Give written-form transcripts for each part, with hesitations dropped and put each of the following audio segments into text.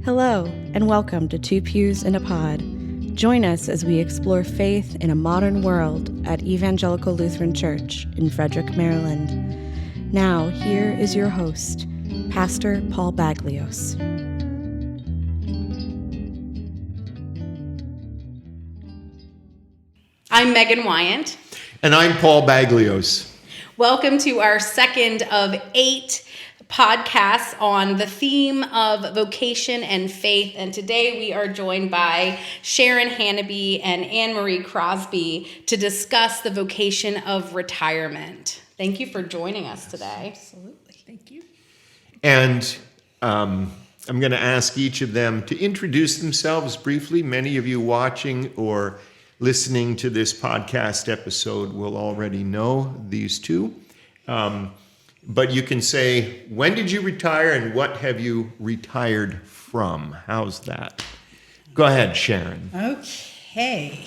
Hello, and welcome to Two Pews in a Pod. Join us as we explore faith in a modern world at Evangelical Lutheran Church in Frederick, Maryland. Now, here is your host, Pastor Paul Baglios. I'm Megan Wyant. And I'm Paul Baglios. Welcome to our second of 8 podcasts on the theme of vocation and faith. And today we are joined by Sharon Hannaby and Anne-Marie Crosby to discuss the vocation of retirement. Thank you for joining us today. Absolutely. Thank you. And I'm going to ask each of them to introduce themselves briefly. Many of you watching or listening to this podcast episode will already know these two. But you can say, when did you retire and what have you retired from? How's that? Go ahead, Sharon. Okay.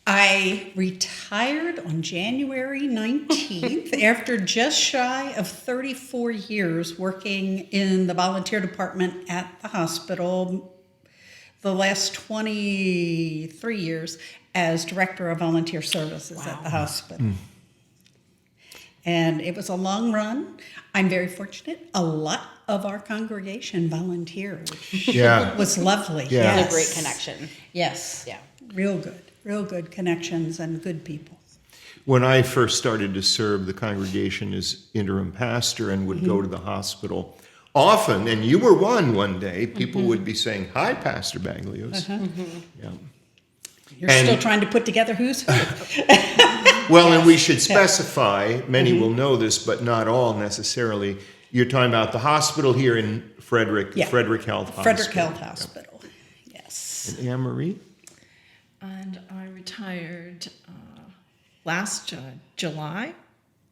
I retired on January 19th after just shy of 34 years working in the volunteer department at the hospital. The last 23 years as director of volunteer services at the hospital. And it was a long run. I'm very fortunate. A lot of our congregation volunteered, which was lovely. Yeah. It's a great connection. Yes. Yeah. Real good connections and good people. When I first started to serve the congregation as interim pastor and would go to the hospital, often, and you were one day, people would be saying, "Hi, Pastor Baglios." Yeah. You're still trying to put together who's who. Well, and we should specify, many will know this, but not all necessarily. You're talking about the hospital here in Frederick, Frederick Health Hospital. Frederick Health Hospital, yes. And Anne-Marie? And I retired last July,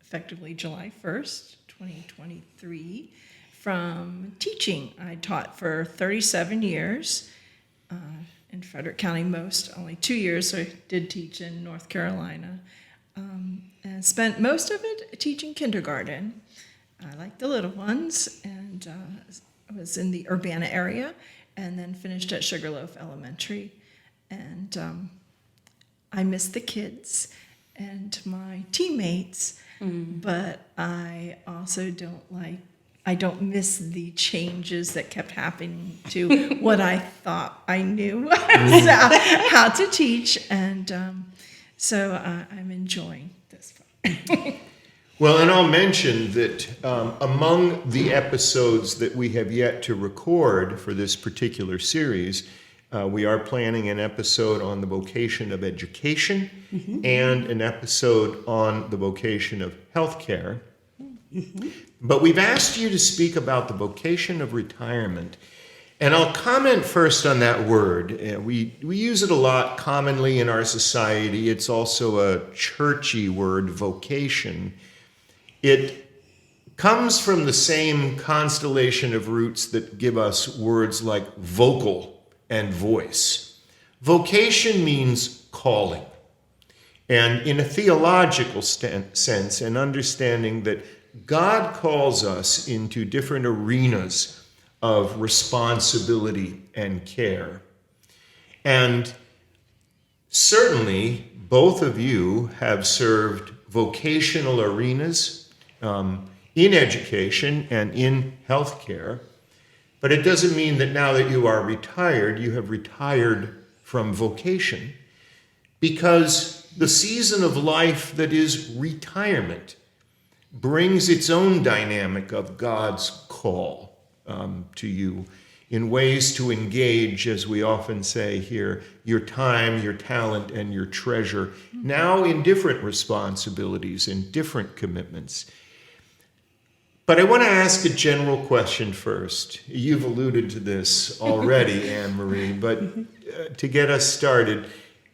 effectively July 1st, 2023, from teaching. I taught for 37 years in Frederick County, only 2 years, so I did teach in North Carolina. And spent most of it teaching kindergarten. I like the little ones, and I was in the Urbana area, and then finished at Sugarloaf Elementary. And I miss the kids and my teammates, but I also don't miss the changes that kept happening to what I thought I knew how to teach, and so I'm enjoying this. Well, and I'll mention that among the episodes that we have yet to record for this particular series, we are planning an episode on the vocation of education and an episode on the vocation of healthcare. But we've asked you to speak about the vocation of retirement. And I'll comment first on that word. We use it a lot commonly in our society. It's also a churchy word, vocation. It comes from the same constellation of roots that give us words like vocal and voice. Vocation means calling. And in a theological sense, and understanding that God calls us into different arenas of responsibility and care. And certainly, both of you have served vocational arenas in education and in healthcare. But it doesn't mean that now that you are retired, you have retired from vocation, because the season of life that is retirement brings its own dynamic of God's call to you in ways to engage, as we often say here, your time, your talent, and your treasure, now in different responsibilities and different commitments. But I want to ask a general question first. You've alluded to this already, Anne-Marie, but to get us started,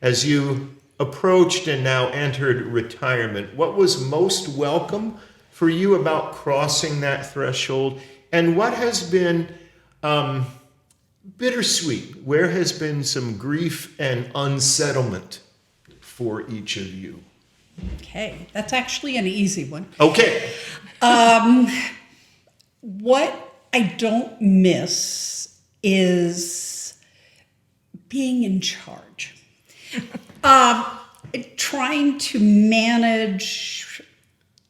as you approached and now entered retirement, what was most welcome for you about crossing that threshold? And what has been bittersweet? Where has been some grief and unsettlement for each of you? Okay, that's actually an easy one. Okay. What I don't miss is being in charge. Trying to manage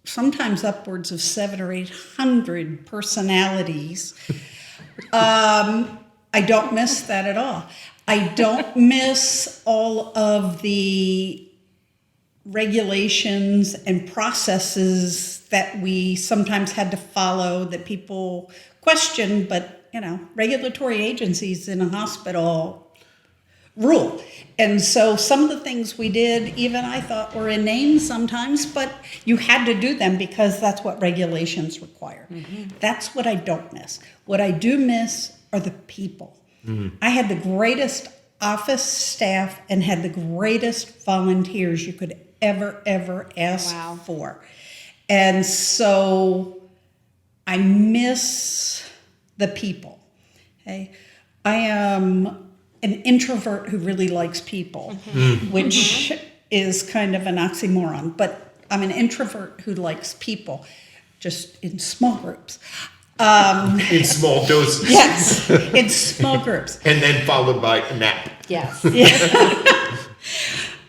sometimes upwards of 700 or 800 personalities. I don't miss that at all. I don't miss all of the regulations and processes that we sometimes had to follow that people question, but regulatory agencies in a hospital rule. And so some of the things we did, even I thought were inane sometimes, but you had to do them because that's what regulations require. That's what I don't miss. What I do miss are the people. I had the greatest office staff and had the greatest volunteers you could ever ask for. And so I miss the people. Okay? I am an introvert who really likes people, which is kind of an oxymoron, but I'm an introvert who likes people, just in small groups. In small doses. Yes, in small groups. And then followed by a nap. Yes.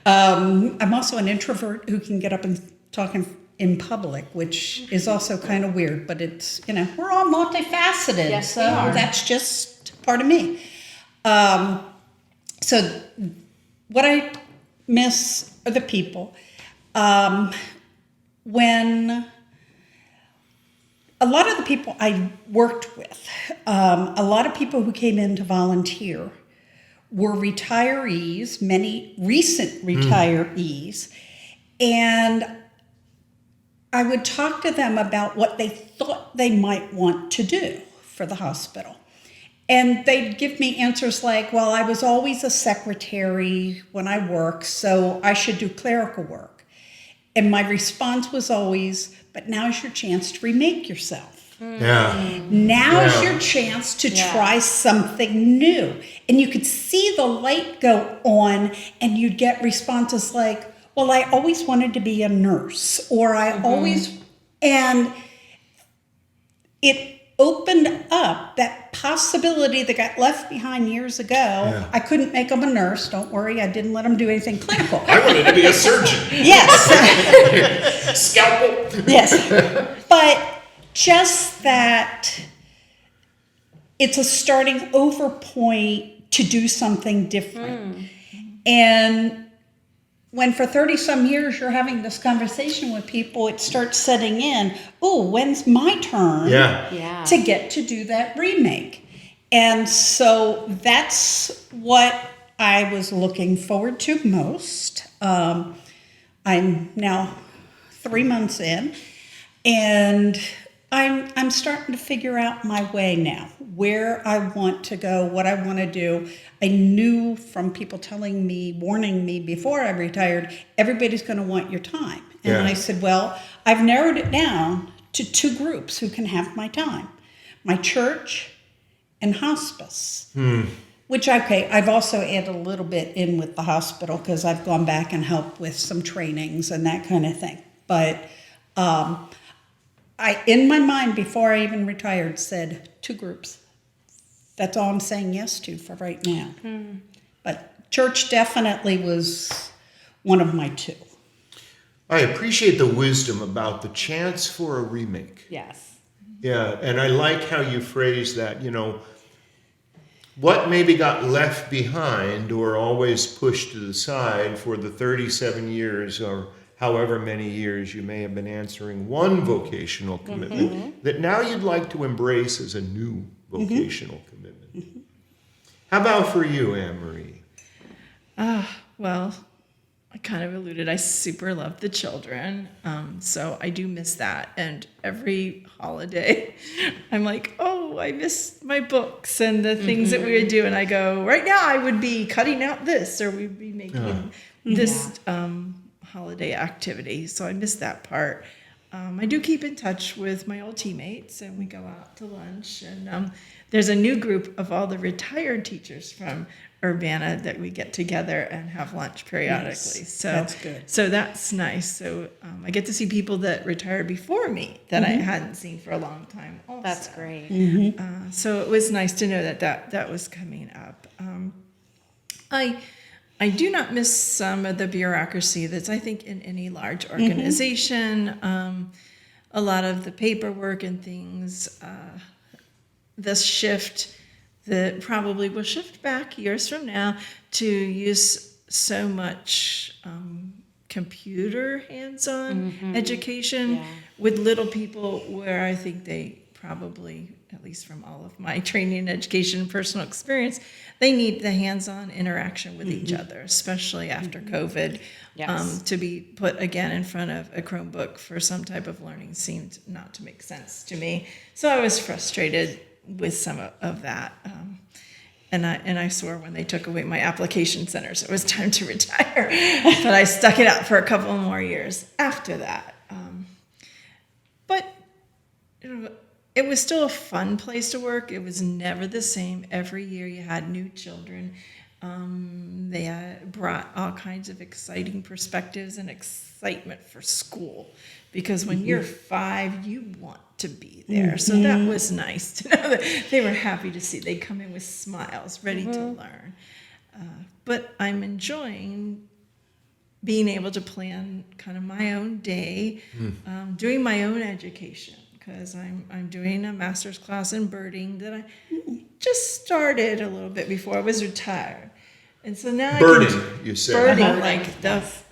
I'm also an introvert who can get up and talk in public, which is also kind of weird, but it's, we're all multifaceted. Yes, so we are. that's just part of me. So what I miss are the people. When a lot of the people I worked with, a lot of people who came in to volunteer were retirees, many recent retirees, and I would talk to them about what they thought they might want to do for the hospital. And they'd give me answers like, well, I was always a secretary when I worked, so I should do clerical work. And my response was always, but now's your chance to remake yourself. Yeah. Now's your chance to try something new. And you could see the light go on, and you'd get responses like, well, I always wanted to be a nurse, or I always, and it opened up that possibility that got left behind years ago. Yeah. I couldn't make them a nurse. Don't worry, I didn't let them do anything clinical. I wanted to be a surgeon. Yes. Scalpel. Yes. But just that it's a starting over point to do something different. And when for 30 some years you're having this conversation with people, it starts setting in, oh, when's my turn to get to do that remake? And so that's what I was looking forward to most. I'm now 3 months in, and I'm starting to figure out my way now, where I want to go, what I want to do. I knew from people telling me, warning me before I retired, everybody's going to want your time. And I said, well, I've narrowed it down to 2 groups who can have my time, my church and hospice. Which, I've also added a little bit in with the hospital because I've gone back and helped with some trainings and that kind of thing. But I, in my mind, before I even retired, said 2 groups. That's all I'm saying yes to for right now. But church definitely was one of my 2. I appreciate the wisdom about the chance for a remake. Yes. Yeah, and I like how you phrase that, what maybe got left behind or always pushed to the side for the 37 years or however many years you may have been answering one vocational commitment that now you'd like to embrace as a new vocational commitment. How about for you, Anne-Marie? Well, I kind of alluded, I super love the children, so I do miss that. And every holiday, I'm like, oh, I miss my books and the things that we would do. And I go, right now I would be cutting out this, or we'd be making this holiday activity. So I miss that part. I do keep in touch with my old teammates, and we go out to lunch. And there's a new group of all the retired teachers from Urbana that we get together and have lunch periodically. Nice. So That's good. So that's nice. So I get to see people that retired before me that I hadn't seen for a long time. Also. That's great. So it was nice to know that was coming up. I do not miss some of the bureaucracy that's, I think, in any large organization. A lot of the paperwork and things. This shift that probably will shift back years from now to use so much computer hands-on education with little people, where I think they probably, at least from all of my training and education and personal experience, they need the hands-on interaction with each other, especially after COVID. Yes. To be put again in front of a Chromebook for some type of learning seemed not to make sense to me. So I was frustrated with some of that. And I swore when they took away my application centers, it was time to retire. But I stuck it out for a couple more years after that. But it was still a fun place to work. It was never the same. Every year you had new children. They brought all kinds of exciting perspectives and excitement for school. Because when you're 5, you want to be there. So that was nice to know that they were happy to see. They come in with smiles, ready to learn. But I'm enjoying being able to plan kind of my own day, doing my own education. Because I'm doing a master's class in birding that I just started a little bit before I was retired. And so now Birding, you said. birding,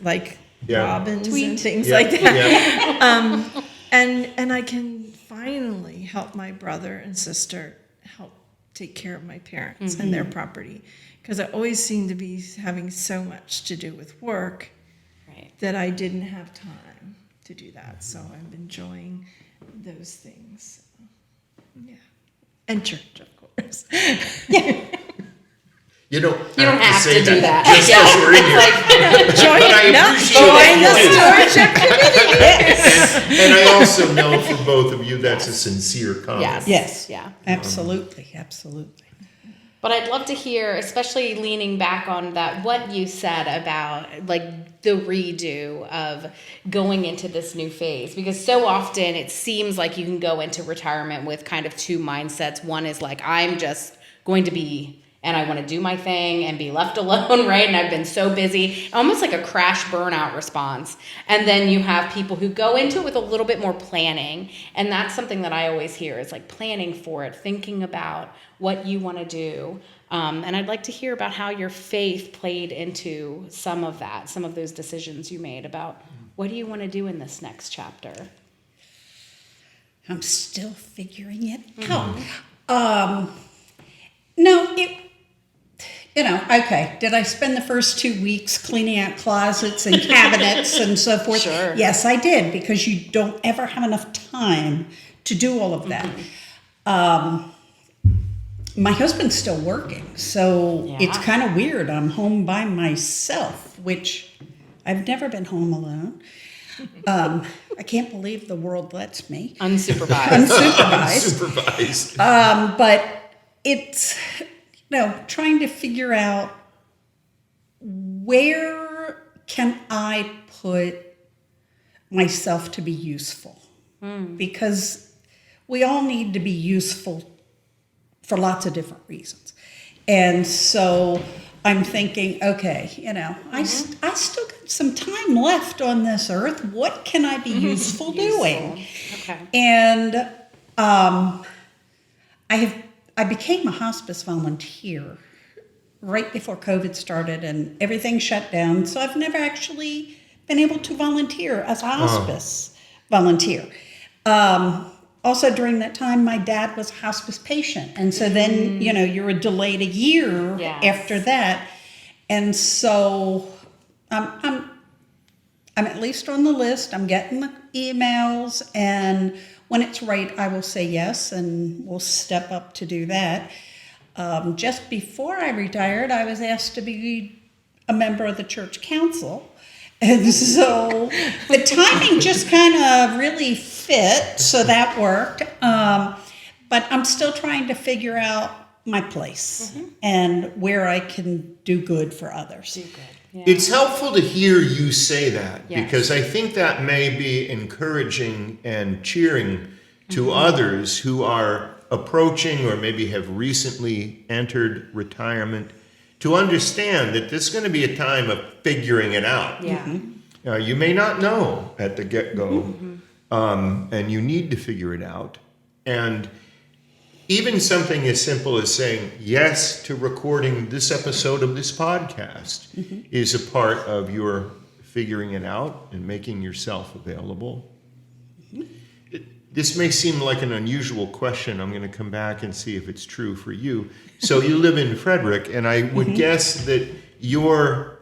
like Yeah. robins and things Yeah, like that. yeah. And I can finally help my brother and sister help take care of my parents and their property, because I always seemed to be having so much to do with work that I didn't have time to do that. So I'm enjoying those things. Yeah. And church, of course. You don't have say to do that. just because we're in here. Join But I appreciate it. And I also know for both of you that's a sincere comment. Yes. Yeah. Absolutely. But I'd love to hear, especially leaning back on that, what you said about like the redo of going into this new phase. Because so often it seems like you can go into retirement with kind of two mindsets. One is like, I'm just going to be, and I want to do my thing and be left alone, right? And I've been so busy, almost like a crash burnout response. And then you have people who go into it with a little bit more planning. And that's something that I always hear is like planning for it, thinking about what you want to do. And I'd like to hear about how your faith played into some of that, some of those decisions you made about what do you want to do in this next chapter? I'm still figuring it out. No, okay. Did I spend the first 2 weeks cleaning out closets and cabinets and so forth? Sure. Yes, I did, because you don't ever have enough time to do all of that. My husband's still working, so it's kind of weird. I'm home by myself, which I've never been home alone. I can't believe the world lets me. Unsupervised. Unsupervised. But it's, trying to figure out where can I put myself to be useful? Because we all need to be useful for lots of different reasons. And so I'm thinking, okay, I still got some time left on this earth. What can I be useful doing? Okay. And I became a hospice volunteer right before COVID started and everything shut down. So I've never actually been able to volunteer as a hospice volunteer. Also during that time, my dad was a hospice patient. And so then, you were delayed a year after that. And so I'm at least on the list. I'm getting the emails, and when it's right, I will say yes, and we'll step up to do that. Just before I retired, I was asked to be a member of the church council. And so the timing just kind of really fit, so that worked. But I'm still trying to figure out my place and where I can do good for others. Do good. Yeah. It's helpful to hear you say that Yes. because I think that may be encouraging and cheering to others who are approaching or maybe have recently entered retirement to understand that this is going to be a time of figuring it out. Yeah. You may not know at the get-go, and you need to figure it out. And even something as simple as saying yes to recording this episode of this podcast is a part of your figuring it out and making yourself available. This may seem like an unusual question. I'm going to come back and see if it's true for you. So you live in Frederick, and I would guess that your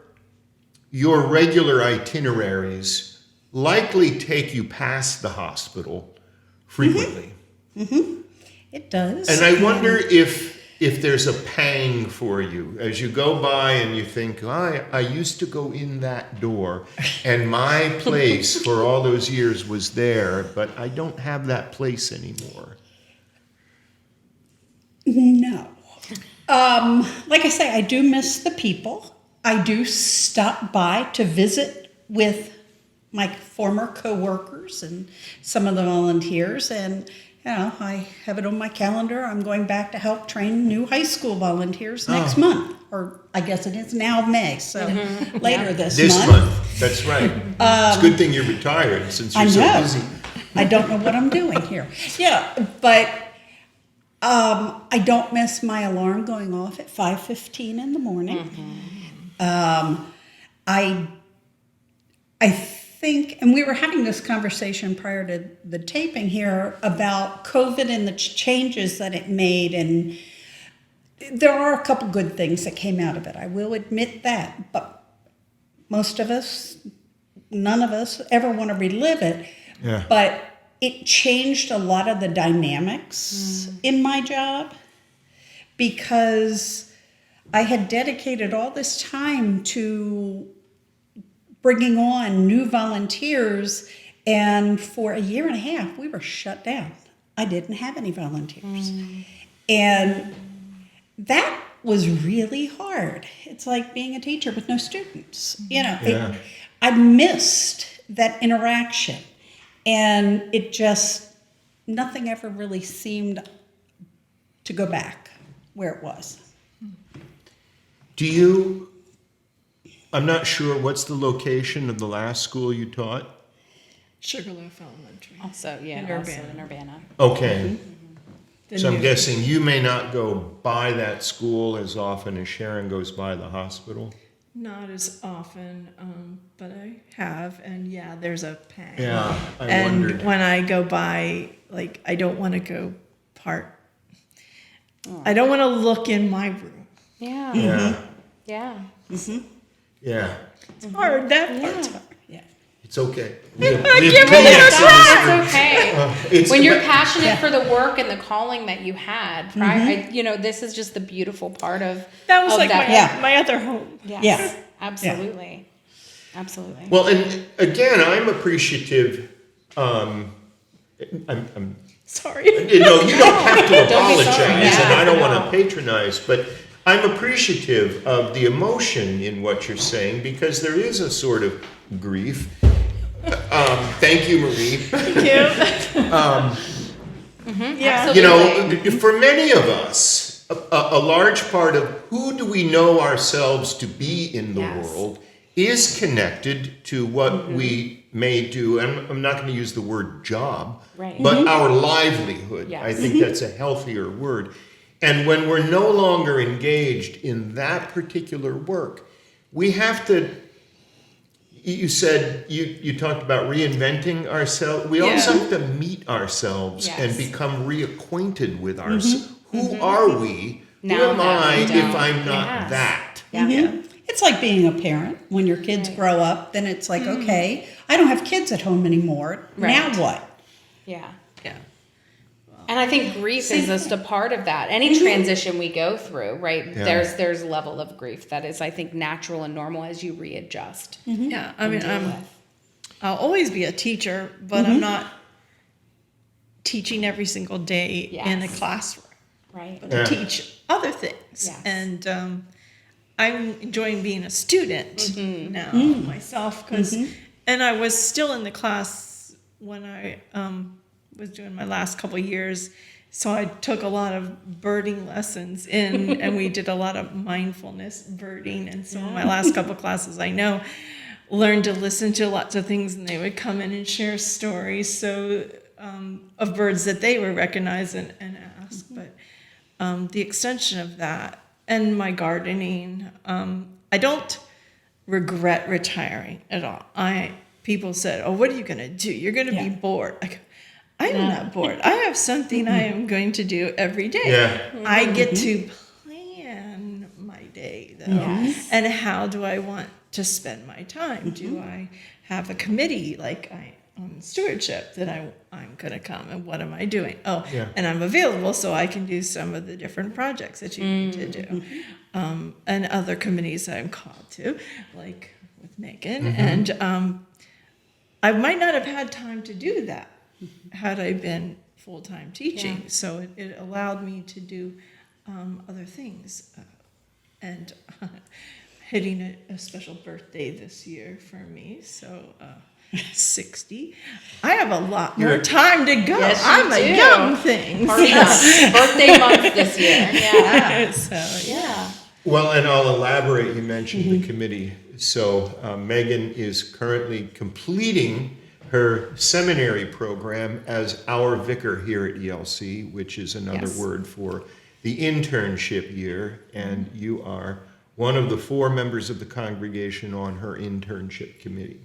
regular itineraries likely take you past the hospital frequently. It does. And I wonder if there's a pang for you as you go by and you think, I used to go in that door and my place for all those years was there, but I don't have that place anymore. No. Like I say, I do miss the people. I do stop by to visit with my former coworkers and some of the volunteers, and I have it on my calendar. I'm going back to help train new high school volunteers next month, or I guess it is now May, so later this month. That's right. It's a good thing you're retired since you're so busy. I don't know what I'm doing here. Yeah, but I don't miss my alarm going off at 5:15 in the morning. I think, and we were having this conversation prior to the taping here about COVID and the changes that it made, and there are a couple good things that came out of it. I will admit that, but most of us, none of us ever want to relive it. Yeah. But it changed a lot of the dynamics in my job because I had dedicated all this time to bringing on new volunteers, and for a year and a half, we were shut down. I didn't have any volunteers. And that was really hard. It's like being a teacher with no students. I missed that interaction, and it just, nothing ever really seemed to go back where it was. I'm not sure, what's the location of the last school you taught? Sugarloaf Elementary. Also, yeah, In also Urbana. in Urbana. Okay. The So I'm new- guessing you may not go by that school as often as Sharon goes by the hospital. Not as often, but I have, and yeah, there's a pang. Yeah, I and wondered. when I go by, like, I don't want to go I don't want to look in my room. Yeah. Yeah. Yeah. Yeah. It's hard. That part's hard. Yeah. It's okay. give have it teammates a in this room. It's okay. It's- When you're passionate for the work and the calling that you had, right? This is just the beautiful part of That was of like that. my other home. Yes, Yeah. absolutely. Absolutely. Well, and again, I'm appreciative. I'm Sorry. No, you don't have to Don't be apologize, sorry. and Yeah, I don't no. want to patronize, but I'm appreciative of the emotion in what you're saying because there is a sort of grief. Thank you, Marie. Thank you. Yeah. Absolutely. For many of us, a large part of who do we know ourselves to be in the Yes. world is connected to what we may do. I'm not going to use the word job, Right. but our livelihood. Yes. I think that's a healthier word. And when we're no longer engaged in that particular work, we have to. You said you talked about reinventing ourselves. We also have to meet ourselves Yes. and become reacquainted with ourselves. Who are we? Now Who am that I we if don't- I'm not Yes. that? Yeah. It's like being a parent. When your kids grow up, then it's like, okay, I don't have kids at home anymore. Right. Now what? Yeah. Yeah. And I think grief is just a part of that. Any transition we go through, right? Yeah. There's a level of grief that is, I think, natural and normal as you readjust. Yeah. I mean, deal with. I'll always be a teacher, but I'm not teaching every single day in a Yes. classroom. Right. but Yeah. I teach other things. Yes. And I'm enjoying being a student now myself, and I was still in the class when I was doing my last couple of years. So I took a lot of birding lessons and we did a lot of mindfulness birding. And so in my last couple of classes, I know, learned to listen to lots of things, and they would come in and share stories of birds that they would recognize and ask. But the extension of that and my gardening, I don't regret retiring at all. People said, "Oh, what are you going to do? You're going to be bored." I am not bored. I have something I am going to do every day. Yeah. I get to plan my day, though. Yes. And how do I want to spend my time? Do I have a committee like on stewardship that I'm going to come, and what am I doing? Oh, Yeah. and I'm available so I can do some of the different projects that you need to do, and other committees I'm called to, like with Megan. And I might not have had time to do that had I been full-time teaching. Yeah. So it allowed me to do other things. And hitting a special birthday this year for me, so 60. I have a lot more time to go. Yes, you I'm a do. young thing. Party month. Birthday month this year. Yeah. So, Yeah. Well, and I'll elaborate. You mentioned the committee. So Megan is currently completing her seminary program as our vicar here at ELC, which is another Yes. word for the internship year. And you are one of the 4 members of the congregation on her internship committee.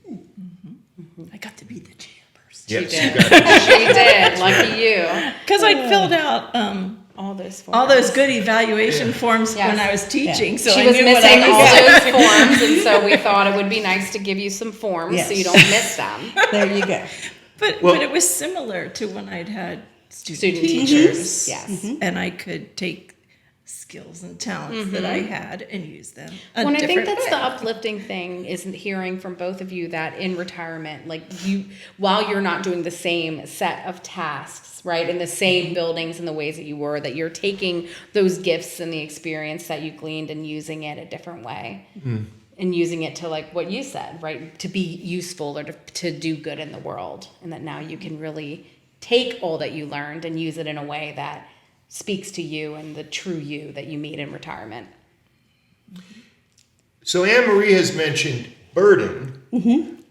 I got to be the chairperson. Yes, did. you got it. She did. Lucky you. Because I filled out All those all those good evaluation forms Yes. when I was teaching, so She I was knew what missing I all was those forms, and so we thought it would be nice to give you some forms so Yes. you don't miss them. There you go. But Well- it was similar to when I'd had Student teachers. teachers, yes. And I could take skills and talents that I had and use them. Well, and I think that's the uplifting thing, isn't hearing from both of you that in retirement, like while you're not doing the same set of tasks, right, in the same buildings in the ways that you were, that you're taking those gifts and the experience that you gleaned and using it a different way. And using it to, like what you said, right, to be useful or to do good in the world. And that now you can really take all that you learned and use it in a way that speaks to you and the true you that you meet in retirement. So Anne-Marie has mentioned birding,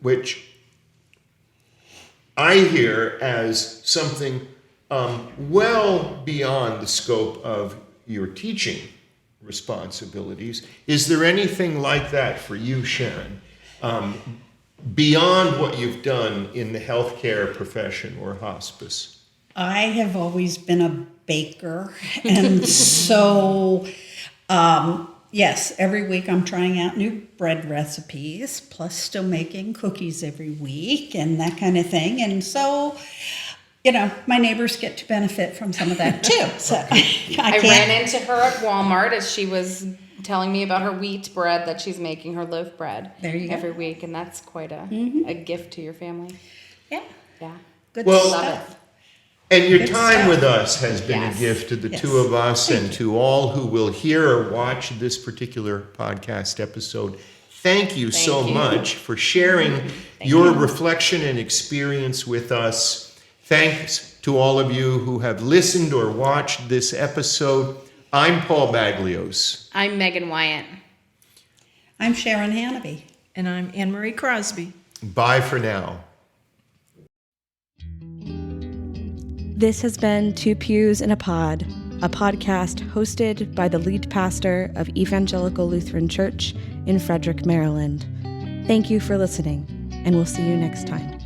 which I hear as something well beyond the scope of your teaching responsibilities. Is there anything like that for you, Sharon, beyond what you've done in the healthcare profession or hospice? I have always been a baker, and so yes, every week I'm trying out new bread recipes, plus still making cookies every week and that kind of thing. And so, my neighbors get to benefit from some of that too. So I ran into her at Walmart as she was telling me about her wheat bread that she's making, her loaf bread There you go. every week, and that's quite a gift to your family. Yeah, Yeah. good Well, stuff. Love it. And your Good time stuff. with us has been Yes. a gift to the Yes. two of us and to all who will hear or watch this particular podcast episode. Thank you so Thank you. much for sharing your reflection and experience with us. Thanks to all of you who have listened or watched this episode. I'm Paul Baglios. I'm Megan Wyatt. I'm Sharon Hanneby. And I'm Anne-Marie Crosby. Bye for now. This has been 2 Pews in a Pod, a podcast hosted by the lead pastor of Evangelical Lutheran Church in Frederick, Maryland. Thank you for listening, and we'll see you next time.